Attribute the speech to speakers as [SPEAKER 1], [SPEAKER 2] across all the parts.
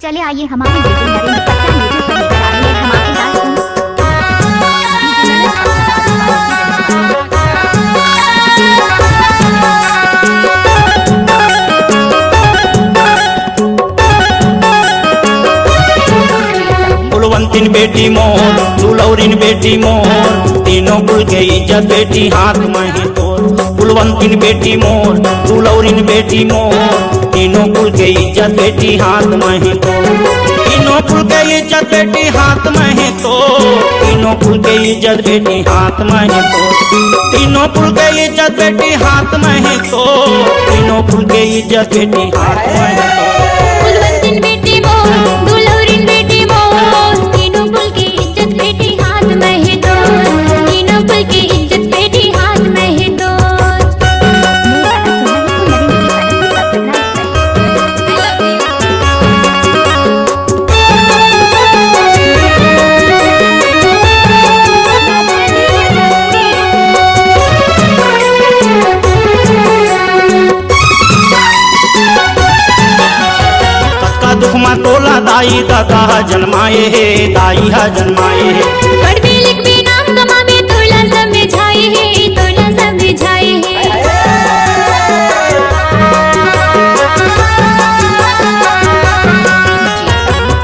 [SPEAKER 1] चले आइए हमारे बेटे नरेंद्र कच्चा यूट्यूब पर लेकर आए हैं धमाकेदार सुन।
[SPEAKER 2] कुलवंतिन बेटी मोर दुलौरिन बेटी मोर तीनों कुल के इज्जत बेटी हाथ में है तोर। कुलवंतिन बेटी मोर दुलौरिन बेटी मोर तीनों कुल के इज्जत बेटी हाथ में है तोर। तीनों कुल के इज्जत बेटी हाथ में है तोर। तीनों कुल के इज्जत बेटी हाथ में है तोर। तीनों कुल के इज्जत बेटी हाथ में है तोर। तीनों कुल के इज्जत बेटी हाथ में है तोर।
[SPEAKER 3] कुलवंतिन बेटी मोर दुलौरिन बेटी मोर तीनों कुल की इज्जत बेटी हाथ में है तोर। तीनों कुल की इज्जत बेटी हाथ में है तोर।
[SPEAKER 2] तोला दाई दादा जन्माए है दाई हा जन्माए है।
[SPEAKER 3] पढ़ भी लिख भी नाम कमावे तोला समझाए है तोला समझाए है।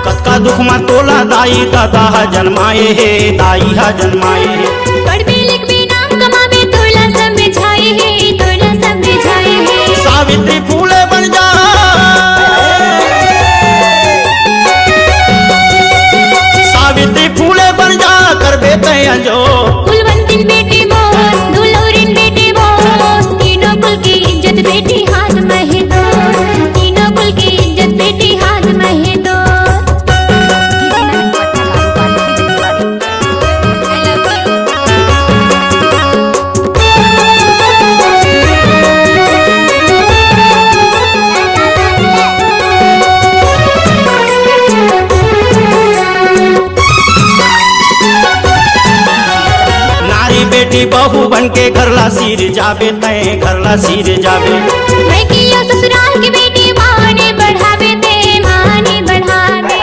[SPEAKER 2] कतका दुख मा तोला दाई दादा जन्माए है दाई हा जन्माए है।
[SPEAKER 3] पढ़ भी लिख भी नाम कमावे तोला समझाए है तोला समझाए है।
[SPEAKER 2] सावित्री फूले बन जा सावित्री फूले बन जा कर बेटे अंजो।
[SPEAKER 3] कुलवंतिन बेटी मोर दुलौरिन बेटी मोर तीनों कुल की इज्जत बेटी हाथ में है तोर। तीनों कुल की इज्जत बेटी हाथ में है तोर।
[SPEAKER 2] बेटी बहू बन के घरला सिर जाबे तय घरला सिर जाबे।
[SPEAKER 3] मैं किया ससुराल की बेटी माने बढ़ावे ते माने बढ़ावे।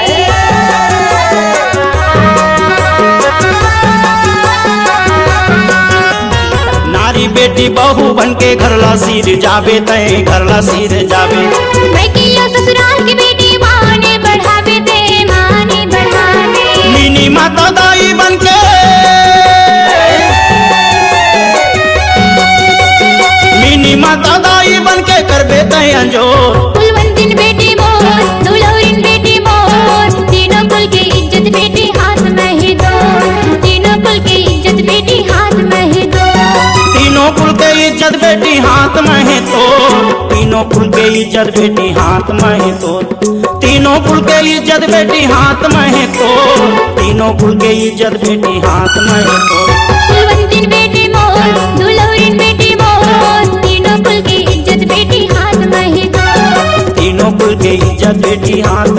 [SPEAKER 2] नारी बेटी बहू बन के घरला सिर जाबे तय घरला सिर जाबे।
[SPEAKER 3] मैं किया ससुराल की बेटी माने बढ़ावे ते माने बढ़ावे।
[SPEAKER 2] मीनी माता दाई बन के माता दाई बन के कर बेटे अंजोर।
[SPEAKER 3] कुलवंतिन बेटी मोर दुलौरिन बेटी मोर तीनों कुल की इज्जत बेटी हाथ में है तोर। तीनों कुल की इज्जत बेटी हाथ में है तोर।
[SPEAKER 2] तीनों कुल के इज्जत बेटी हाथ में है तोर। तीनों कुल के इज्जत बेटी हाथ में है तोर। तीनों कुल के इज्जत बेटी हाथ में है तोर। तीनों कुल के इज्जत बेटी हाथ में है तोर।
[SPEAKER 3] कुलवंतिन बेटी मोर दुलौरिन बेटी मोर तीनों कुल की इज्जत बेटी हाथ में है तोर।
[SPEAKER 2] तीनों कुल के इज्जत बेटी हाथ